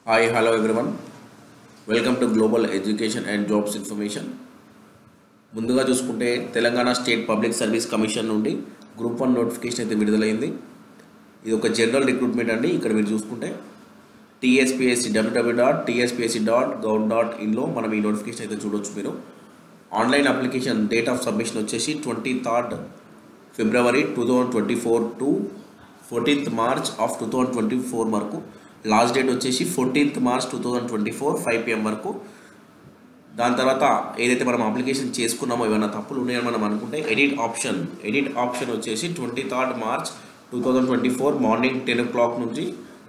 Hi, hello everyone. Welcome to Global Education and Jobs Information. ముందుగా చూసుకుంటే Telangana state public service commission నుండి group 1 notification అయితే విడుదలైంది. ఇది ఒక జనరల్ రిక్రూట్మెంట్ అండి. ఇక్కడ మీరు చూసుకుంటే TSPSC www.tspsc.gov.in లో మనం ఈ నోటిఫికేషన్ అయితే చూడొచ్చు. మీరు online application date of submission వచ్చేసి 23rd February 2024 to 14th March of 2024 వరకు. లాస్ట్ డేట్ వచ్చేసి 14th March 2024 5 PM వరకు. దాని తర్వాత ఏదైతే మనం అప్లికేషన్ చేసుకున్నామో ఏమైనా తప్పులు ఉన్నాయని మనం అనుకుంటే ఎడిట్ ఆప్షన్ వచ్చేసి 23rd March 2024 మార్నింగ్ 10 o'clock నుంచి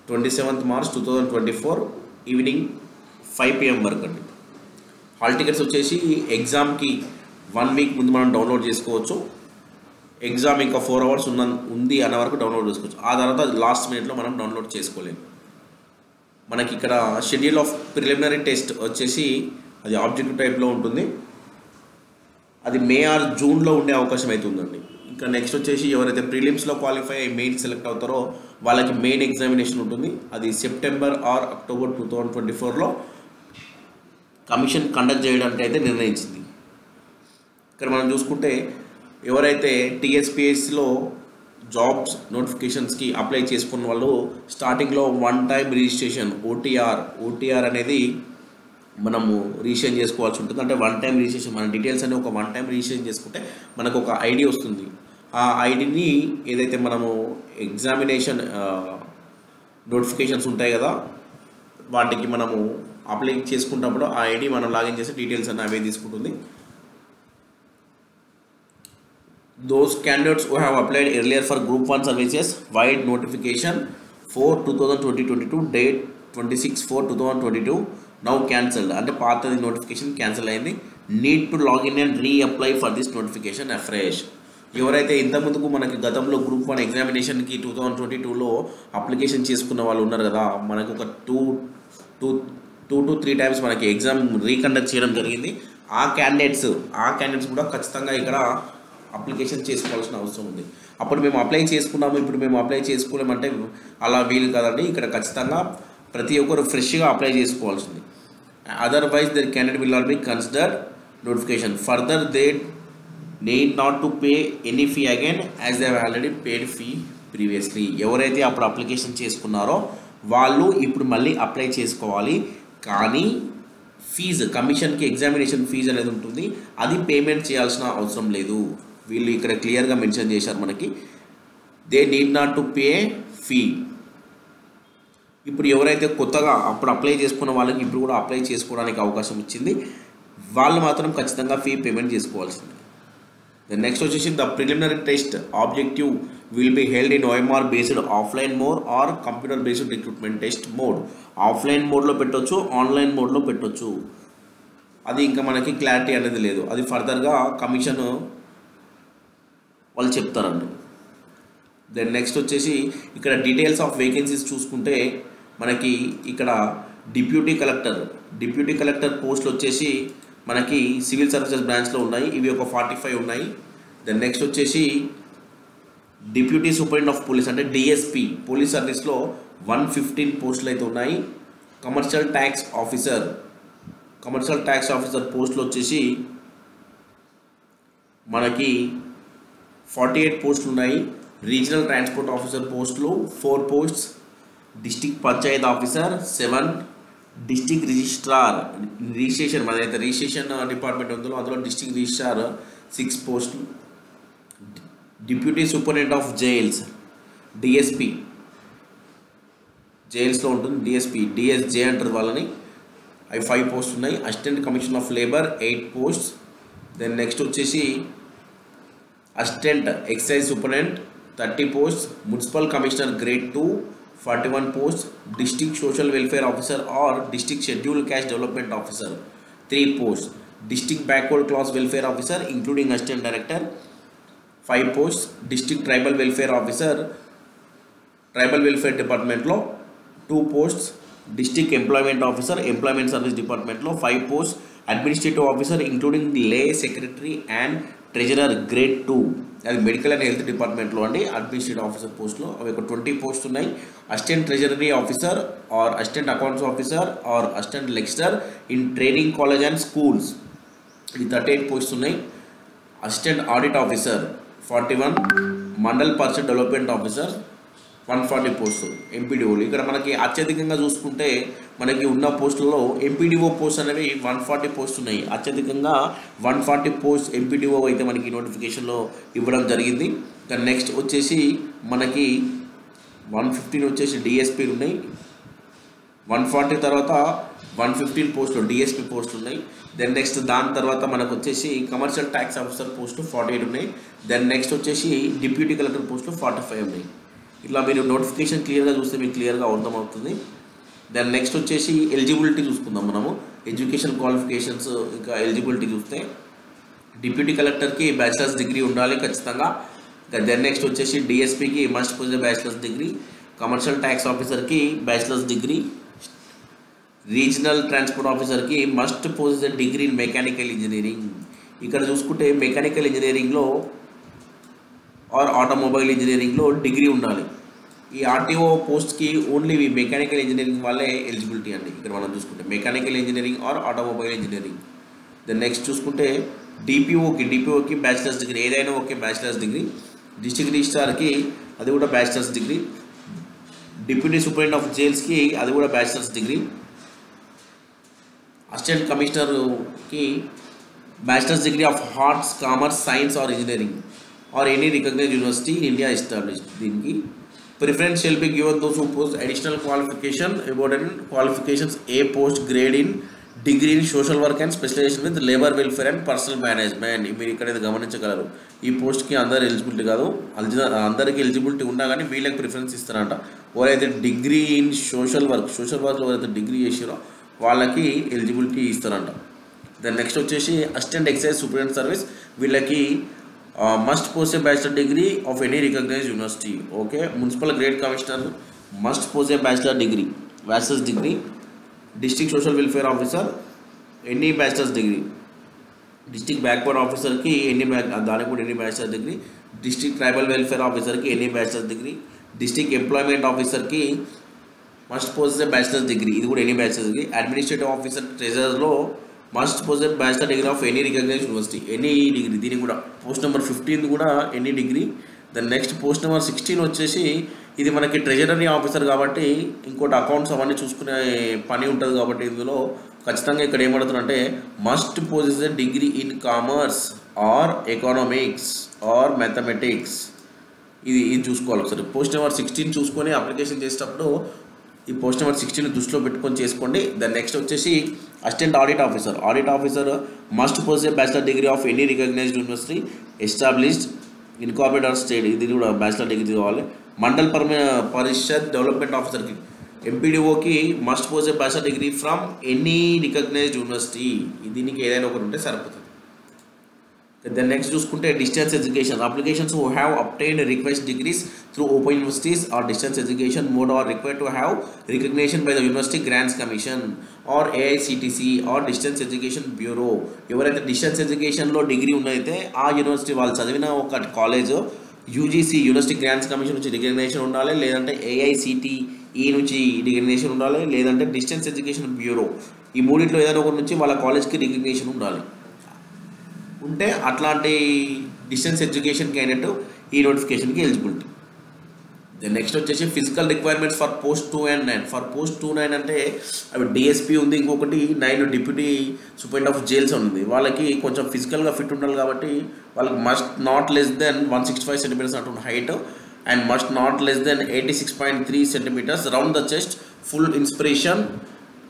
27th March 2024 ఈవినింగ్ 5 PM వరకు అండి. హాల్ టికెట్స్ వచ్చేసి ఎగ్జామ్కి 1 week ముందు మనం డౌన్లోడ్ చేసుకోవచ్చు. ఎగ్జామ్ ఇంకా 4 hours ఉంది అన్న వరకు డౌన్లోడ్ చేసుకోవచ్చు. ఆ తర్వాత లాస్ట్ మినిట్లో మనం డౌన్లోడ్ చేసుకోలేము. మనకి ఇక్కడ షెడ్యూల్ ఆఫ్ ప్రిలిమినరీ టెస్ట్ వచ్చేసి అది ఆబ్జెక్టివ్ టైప్లో ఉంటుంది. అది మే ఆర్ జూన్లో ఉండే అవకాశం అయితే ఉందండి. ఇంకా నెక్స్ట్ వచ్చేసి ఎవరైతే ప్రిలిమ్స్లో క్వాలిఫై అయ్యి మెయిన్ సెలెక్ట్ అవుతారో వాళ్ళకి మెయిన్ ఎగ్జామినేషన్ ఉంటుంది. అది సెప్టెంబర్ ఆర్ అక్టోబర్ 2024లో కమిషన్ కండక్ట్ చేయడానికి అయితే నిర్ణయించింది. ఇక్కడ మనం చూసుకుంటే ఎవరైతే TSPSCలో జాబ్స్ నోటిఫికేషన్స్కి అప్లై చేసుకున్న వాళ్ళు స్టార్టింగ్లో 1 time రిజిస్ట్రేషన్ OTR అనేది మనము రిజిస్ట్రేషన్ చేసుకోవాల్సి ఉంటుంది. అంటే 1 time రిజిస్ట్రేషన్ మన డీటెయిల్స్ అని ఒక 1 time రిజిస్ట్రేషన్ చేసుకుంటే మనకు ఒక ఐడి వస్తుంది. ఆ ఐడిని ఏదైతే మనము ఎగ్జామినేషన్ నోటిఫికేషన్స్ ఉంటాయి కదా వాటికి మనము అప్లై చేసుకున్నప్పుడు ఆ ఐడి మనం లాగిన్ చేసి డీటెయిల్స్ అన్నీ అవే తీసుకుంటుంది. Those candidates who have applied earlier for Group 1 services wide notification for 2022 date 26/4/2022 now cancelled. అంటే పాతది నోటిఫికేషన్ క్యాన్సిల్ అయింది. Need to login and reapply for this notification afresh. ఎవరైతే ఇంతకుముందుకు మనకి గతంలో గ్రూప్ 1 ఎగ్జామినేషన్కి 2022లో అప్లికేషన్ చేసుకున్న వాళ్ళు ఉన్నారు కదా, మనకు ఒక 2 to 3 times మనకి ఎగ్జామ్ రీకండక్ట్ చేయడం జరిగింది. ఆ క్యాండిడేట్స్ కూడా ఖచ్చితంగా ఇక్కడ అప్లికేషన్ చేసుకోవాల్సిన అవసరం ఉంది. అప్పుడు మేము అప్లై చేసుకున్నాము, ఇప్పుడు మేము అప్లై చేసుకోలేమంటే అలా వీలు కాదండి. ఇక్కడ ఖచ్చితంగా ప్రతి ఒక్కరు ఫ్రెష్గా అప్లై చేసుకోవాల్సింది. Otherwise their candidate will not be considered notification. Further they need not to pay any fee again as they have already paid fee previously. ఎవరైతే అప్పుడు అప్లికేషన్ చేసుకున్నారో వాళ్ళు ఇప్పుడు మళ్ళీ అప్లై చేసుకోవాలి. కానీ ఫీజు కమిషన్కి ఎగ్జామినేషన్ ఫీజు అనేది ఉంటుంది, అది పేమెంట్ చేయాల్సిన అవసరం లేదు. వీళ్ళు ఇక్కడ క్లియర్గా మెన్షన్ చేశారు మనకి, they need not to pay fee. ఇప్పుడు ఎవరైతే కొత్తగా అప్పుడు అప్లై చేసుకున్న వాళ్ళకి ఇప్పుడు కూడా అప్లై చేసుకోవడానికి అవకాశం ఇచ్చింది, వాళ్ళు మాత్రం ఖచ్చితంగా ఫీ పేమెంట్ చేసుకోవాల్సింది. దెన్ నెక్స్ట్ వచ్చేసి the preliminary test objective will be held in OMR based offline mode or computer based recruitment test mode. Offline మోడ్లో పెట్టవచ్చు, ఆన్లైన్ మోడ్లో పెట్టవచ్చు. అది ఇంకా మనకి క్లారిటీ అనేది లేదు, అది ఫర్దర్గా కమిషన్ వాళ్ళు చెప్తారండి. దెన్ నెక్స్ట్ వచ్చేసి ఇక్కడ డీటెయిల్స్ ఆఫ్ వేకెన్సీస్ చూసుకుంటే మనకి ఇక్కడ డిప్యూటీ కలెక్టర్ పోస్టులు వచ్చేసి మనకి సివిల్ సర్వీసెస్ బ్రాంచ్లో ఉన్నాయి. ఇవి ఒక 45 ఉన్నాయి. దెన్ నెక్స్ట్ వచ్చేసి డిప్యూటీ సూపరింటెండెంట్ ఆఫ్ పోలీస్ అంటే DSP పోలీస్ సర్వీస్లో 115 పోస్టులు అయితే ఉన్నాయి. కమర్షియల్ ట్యాక్స్ ఆఫీసర్ పోస్టులు వచ్చేసి మనకి 48 పోస్టులు ఉన్నాయి. రీజనల్ ట్రాన్స్పోర్ట్ ఆఫీసర్ పోస్టులు 4 posts. District panchayat officer 7. District registration మనైతే రిజిస్ట్రేషన్ డిపార్ట్మెంట్ ఉందో అందులో district registrar 6 posts. Deputy superintendent of jails DSP జైల్స్లో ఉంటుంది. DSJ అంటారు వాళ్ళని, అవి 5 posts ఉన్నాయి. Assistant commissioner of labour 8 posts. Then next వచ్చేసి assistant excise superintendent 30 posts. Municipal commissioner grade 2 41 posts. District social welfare officer or district schedule caste development officer 3 posts. District backward class welfare officer including assistant director 5 posts. District tribal welfare officer tribal welfare డిపార్ట్మెంట్లో 2 posts. District employment officer employment service డిపార్ట్మెంట్లో 5 posts. Administrative officer including లే secretary and treasurer grade 2 అది medical and health డిపార్ట్మెంట్లో అండి, administrative officer పోస్ట్లో. అవి ఒక 20 post ఉన్నాయి. Assistant treasury officer or assistant accounts officer or assistant lecturer in training college and schools, ఇది 38 పోస్ట్ ఉన్నాయి. Assistant audit officer 41, Mandal Parishad development officer 140 పోస్టులు. ఎంపీడీఓలు ఇక్కడ మనకి అత్యధికంగా చూసుకుంటే మనకి ఉన్న పోస్టులలో ఎంపీడీఓ పోస్ట్ అనేవి 140 పోస్ట్ ఉన్నాయి. అత్యధికంగా 140 పోస్ట్ ఎంపీడీఓ అయితే మనకి నోటిఫికేషన్లో ఇవ్వడం జరిగింది. ఇంకా నెక్స్ట్ వచ్చేసి మనకి 115 వచ్చేసి డిఎస్పీలు ఉన్నాయి. 140 తర్వాత 115 పోస్టులు డిఎస్పీ పోస్టులు ఉన్నాయి. దెన్ నెక్స్ట్ దాని తర్వాత మనకు వచ్చేసి కమర్షియల్ ట్యాక్స్ ఆఫీసర్ పోస్టు 48 ఉన్నాయి. దెన్ నెక్స్ట్ వచ్చేసి డిప్యూటీ కలెక్టర్ పోస్టులు 45 ఉన్నాయి. ఇట్లా మీరు నోటిఫికేషన్ క్లియర్గా చూస్తే మీకు క్లియర్గా అర్థమవుతుంది. దెన్ నెక్స్ట్ వచ్చేసి ఎలిజిబిలిటీ చూసుకుందాం మనము. ఎడ్యుకేషన్ క్వాలిఫికేషన్స్ ఇంకా ఎలిజిబిలిటీ చూస్తే డిప్యూటీ కలెక్టర్కి బ్యాచిలర్స్ డిగ్రీ ఉండాలి ఖచ్చితంగా. దెన్ నెక్స్ట్ వచ్చేసి డిఎస్పీకి must possess bachelors degree, commercial tax ఆఫీసర్కి బ్యాచిలర్స్ డిగ్రీ, రీజనల్ ట్రాన్స్పోర్ట్ ఆఫీసర్కి must possess degree in mechanical engineering. ఇక్కడ చూసుకుంటే మెకానికల్ ఇంజనీరింగ్లో ఆర్ ఆటోమొబైల్ ఇంజనీరింగ్లో డిగ్రీ ఉండాలి. ఈ ఆర్టీఓ పోస్ట్కి ఓన్లీ మెకానికల్ ఇంజనీరింగ్ వాళ్ళే ఎలిజిబిలిటీ అండి. ఇక్కడ మనం చూసుకుంటే mechanical engineering or automobile engineering. Then next చూసుకుంటే డిపిఓకి బ్యాచిలర్స్ డిగ్రీ, ఏదైనా ఓకే బ్యాచిలర్స్ డిగ్రీ. డిస్ట్రిక్ట్ రిజిస్ట్రార్కి అది కూడా bachelors degree. Deputy superintendent of జైల్స్కి అది కూడా బ్యాచిలర్స్ డిగ్రీ. అసిస్టెంట్ కమిషనర్కి bachelors degree of arts, commerce, science or engineering or any recognised university in India established. దీనికి preference shall be given those who possess additional qualification important qualifications A post grade in degree in social work and specialisation with labour welfare and personnel management. మీరు ఇక్కడ గమనించగలరు. ఈ పోస్ట్కి అందరు eligibility కాదు, అందరికీ eligibility ఉన్నా కానీ వీళ్ళకి ప్రిఫరెన్స్ ఇస్తారంట. ఎవరైతే డిగ్రీ ఇన్ సోషల్ వర్క్లో ఎవరైతే డిగ్రీ చేసారో వాళ్ళకి ఎలిజిబిలిటీ ఇస్తారంట. దెన్ నెక్స్ట్ వచ్చేసి అసిస్టెంట్ ఎక్సైజ్ సూపరింటెండెంట్ సర్వీస్, వీళ్ళకి must possess a bachelor degree of any recognised university. Okay. Municipal grade commissioner must possess a bachelor degree, bachelors degree. District social welfare officer any bachelors degree. District backward ఆఫీసర్కి దానికి కూడా any bachelor degree. District tribal welfare ఆఫీసర్కి any bachelor degree. District employment ఆఫీసర్కి must possess a bachelors degree, ఇది కూడా any bachelor degree. Administrative officer ట్రెజరర్లో must possess bachelor degree of any recognised university, any degree. దీనికి కూడా post number 15 కూడా any degree. Then next post number 16 వచ్చేసి ఇది మనకి treasury officer కాబట్టి ఇంకోటి అకౌంట్స్ అవన్నీ చూసుకునే పని ఉంటుంది కాబట్టి ఇందులో ఖచ్చితంగా ఇక్కడ ఏమడుతుందంటే must possess a degree in commerce or economics or mathematics. ఇది చూసుకోవాలి ఒకసారి. పోస్ట్ నెంబర్ 16 చూసుకొని అప్లికేషన్ చేసేటప్పుడు ఈ పోస్ట్ నెంబర్ 16 దృష్టిలో పెట్టుకొని చేసుకోండి. దాని నెక్స్ట్ వచ్చేసి assistant audit officer must possess bachelor degree of any recognised university established incorporated or state, ఇది కూడా బ్యాచిలర్ డిగ్రీ కావాలి. మండల్ పరిషత్ డెవలప్మెంట్ ఆఫీసర్కి ఎంపీడీఓకి must possess bachelor degree from any recognised university, దీనికి ఏదైనా ఒకటి ఉంటే సరిపోతుంది. Then next చూసుకుంటే distance education applications who have obtained request degrees through open universities or distance education mode are required to have recognition by the University Grants Commission or AICTC or Distance Education Bureau. ఎవరైతే distance ఎడ్యుకేషన్లో degree ఉన్నైతే ఆ university వాళ్ళు చదివిన ఒక college UGC university grants commission నుంచి recognition ఉండాలి, లేదంటే AICTE నుంచి రికగ్నేషన్ ఉండాలి, లేదంటే డిస్టెన్స్ ఎడ్యుకేషన్ బ్యూరో, ఈ మూడింటిలో ఏదైనా ఒకటి నుంచి వాళ్ళ కాలేజ్కి రికగ్నేషన్ ఉండాలి. ఉంటే అట్లాంటి డిస్టెన్స్ ఎడ్యుకేషన్ క్యాండిడేట్ ఈ నోటిఫికేషన్కి ఎలిజిబిలిటీ. దెన్ నెక్స్ట్ వచ్చేసి physical requirements for post 2 and 9. For post 2, 9 అంటే అవి డిఎస్పీ ఉంది, ఇంకొకటి 9 డిప్యూటీ సూపరింటెండెంట్ ఆఫ్ జైల్స్ ఉంది. వాళ్ళకి కొంచెం ఫిజికల్గా ఫిట్ ఉండాలి కాబట్టి వాళ్ళకి must not less than 165 centimeters అంటున్న height and must not less than 86.3 centimeters round the chest, full inspiration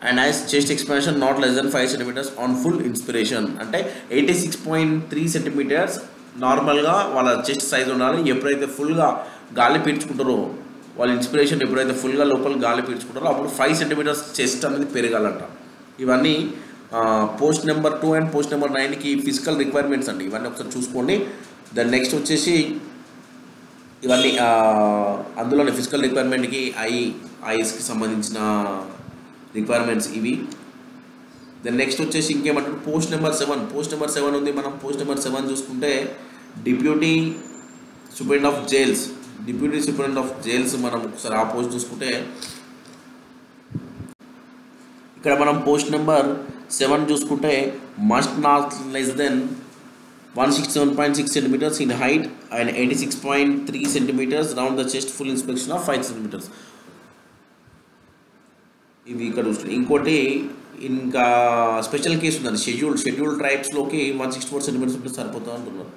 and as chest expansion not less than 5 centimeters on full inspiration. అంటే 86.3 centimeters నార్మల్గా వాళ్ళ చెస్ట్ సైజ్ ఉండాలి. ఎప్పుడైతే ఫుల్గా గాలి పీల్చుకుంటారో వాళ్ళ inspiration ఎప్పుడైతే ఫుల్గా లోపల గాలి పీల్చుకుంటారో అప్పుడు 5 centimeters చెస్ట్ అనేది పెరగాలంట. ఇవన్నీ post number 2 and post number 9కి ఫిజికల్ రిక్వైర్మెంట్స్ అండి. ఇవన్నీ ఒకసారి చూసుకోండి. దాని నెక్స్ట్ వచ్చేసి ఇవన్నీ అందులోనే ఫిజికల్ రిక్వైర్మెంట్కి ఐఎస్కి సంబంధించిన రిక్వైర్మెంట్స్ ఇవి. దెన్ నెక్స్ట్ వచ్చేసి ఇంకేమంటారు పోస్ట్ నెంబర్ 7. పోస్ట్ నెంబర్ 7 ఉంది. మనం పోస్ట్ నెంబర్ 7 చూసుకుంటే deputy superintendent of jails, deputy superintendent of jails మనం ఒకసారి ఆ పోస్ట్ చూసుకుంటే ఇక్కడ మనం పోస్ట్ నెంబర్ 7 చూసుకుంటే must not less than 167.6 centimeters in height and 86.3 centimeters round the chest, full inspection of 5 centimeters. ఇవి ఇక్కడ చూస్తే ఇంకోటి ఇంకా స్పెషల్ కేసు ఉందండి, షెడ్యూల్ ట్రైబ్స్లోకి 164 centimeters ఉంటే సరిపోతుంది అంటున్నారు.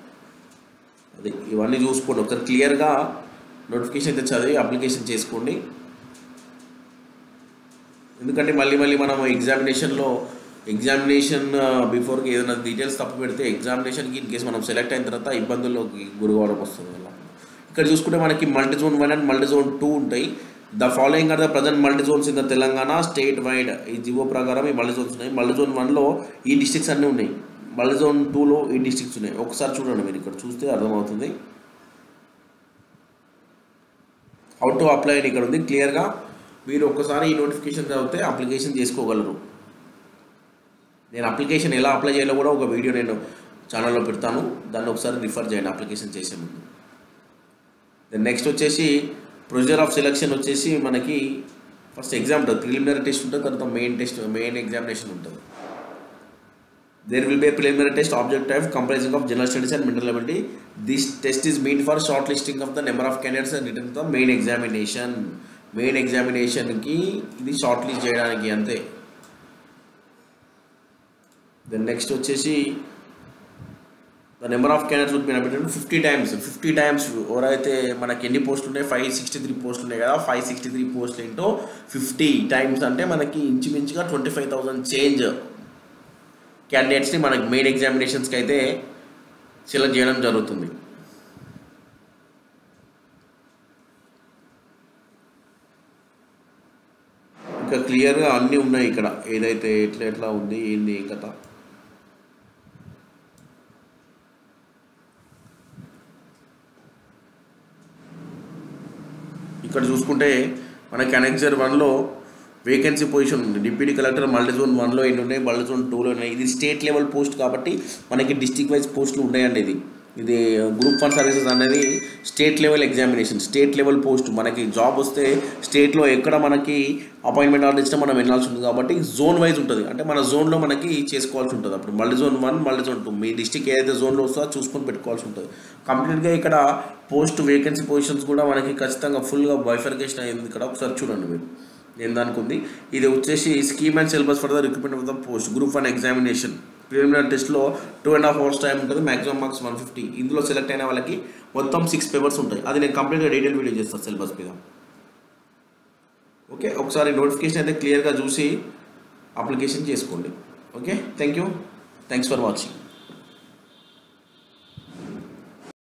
అది ఇవన్నీ చూసుకోండి ఒకసారి క్లియర్గా, నోటిఫికేషన్ అయితే చదివి అప్లికేషన్ చేసుకోండి. ఎందుకంటే మళ్ళీ మనం ఎగ్జామినేషన్ బిఫోర్కి ఏదైనా డీటెయిల్స్ తప్పు పెడితే ఎగ్జామినేషన్కి ఇన్ కేసు మనం సెలెక్ట్ అయిన తర్వాత ఇబ్బందుల్లోకి గురికావడం వస్తుంది అలా. ఇక్కడ చూసుకుంటే మనకి మల్టీజోన్ 1 అండ్ మల్టీజోన్ 2 ఉంటాయి. The following are the present multizones in the Telangana state wide. ఈ జివో ప్రకారం ఈ మల్టీజోన్స్ ఉన్నాయి. మల్టీజోన్ 1లో ఈ డిస్ట్రిక్ట్స్ అన్నీ ఉన్నాయి, మల్టీజోన్ 2లో ఈ డిస్ట్రిక్ట్స్ ఉన్నాయి. ఒకసారి చూడండి, మీరు ఇక్కడ చూస్తే అర్థమవుతుంది. హౌ టు అప్లై అని ఇక్కడ ఉంది క్లియర్గా. మీరు ఒక్కసారి ఈ నోటిఫికేషన్ చదివితే అప్లికేషన్ చేసుకోగలరు. నేను అప్లికేషన్ ఎలా అప్లై చేయాలో కూడా ఒక వీడియో నేను ఛానల్లో పెడతాను, దాన్ని ఒకసారి రిఫర్ చేయండి అప్లికేషన్ చేసే ముందు. దెన్ నెక్స్ట్ వచ్చేసి ప్రొసీజర్ ఆఫ్ సెలెక్షన్ వచ్చేసి మనకి ఫస్ట్ ఎగ్జామ్ ఉంటుంది, ప్రిలిమినరీ టెస్ట్ ఉంటుంది, తర్వాత మెయిన్ ఎగ్జామినేషన్ ఉంటుంది. There will be a preliminary test object type comprising of general studies and mental ability. This test is mean for short listing of the number of candidates and return the main examination. Main ఎగ్జామినేషన్కి ఇది short list చేయడానికి అంతే. Then next వచ్చేసి the number of candidates would be admitted 50 times. ఎవరైతే మనకి ఎన్ని పోస్టులు ఉన్నాయి, 563 పోస్టులు ఉన్నాయి కదా, 563 పోస్టులు ఇంటూ 50 times అంటే మనకి ఇంచుమించుగా 25,000 చేంజ్ క్యాండిడేట్స్ని మనకి మెయిన్ ఎగ్జామినేషన్స్కి అయితే సెలెక్ట్ చేయడం జరుగుతుంది. ఇంకా క్లియర్గా అన్నీ ఉన్నాయి ఇక్కడ, ఏదైతే ఎట్లా ఉంది ఏంది కథ. ఇక్కడ చూసుకుంటే మనకి అనెక్సర్ 1లో వేకెన్సీ పొజిషన్ ఉంది. డిప్యూటీ కలెక్టర్ మల్టీజోన్ 1లో ఎన్ని ఉన్నాయి, మల్టీజోన్ 2లో ఉన్నాయి. ఇది స్టేట్ లెవెల్ పోస్ట్ కాబట్టి మనకి డిస్ట్రిక్ట్ వైజ్ పోస్టులు ఉన్నాయండి. ఇది గ్రూప్ 1 సర్వీసెస్ అనేది state level examination, state level post. మనకి జాబ్ వస్తే స్టేట్లో ఎక్కడ మనకి అపాయింట్మెంట్ ఆర్డర్ ఇచ్చినా మనం వెళ్ళాల్సి ఉంటుంది కాబట్టి జోన్ వైజ్ ఉంటుంది, అంటే మన జోన్లో మనకి చేసుకోవాల్సి ఉంటుంది. అప్పుడు మల్టీజోన్ 1, మల్టీజోన్ 2 మీ డిస్ట్రిక్ట్ ఏదైతే జోన్లో వస్తుందో చూసుకొని పెట్టుకోవాల్సి ఉంటుంది. కంప్లీట్గా ఇక్కడ పోస్ట్ వేకెన్సీ పొజిషన్స్ కూడా మనకి ఖచ్చితంగా ఫుల్గా బైఫర్కేషన్ అయ్యింది. ఇక్కడ ఒకసారి చూడండి మీరు నేను దానికి ఉంది. ఇది వచ్చేసి scheme and syllabus for the recruitment of the post group 1 examination. Preliminary టెస్ట్లో 2.5 hours టైం ఉంటుంది, మ్యాక్సిమం మార్క్స్ 150. ఇందులో సెలెక్ట్ అయిన వాళ్ళకి మొత్తం 6 పేపర్స్ ఉంటాయి. అది నేను కంప్లీట్గా డీటెయిల్ వీడియో చేస్తాను సిలబస్ మీద. ఓకే, ఒకసారి నోటిఫికేషన్ అయితే క్లియర్గా చూసి అప్లికేషన్ చేసుకోండి. Okay, thanks for watching.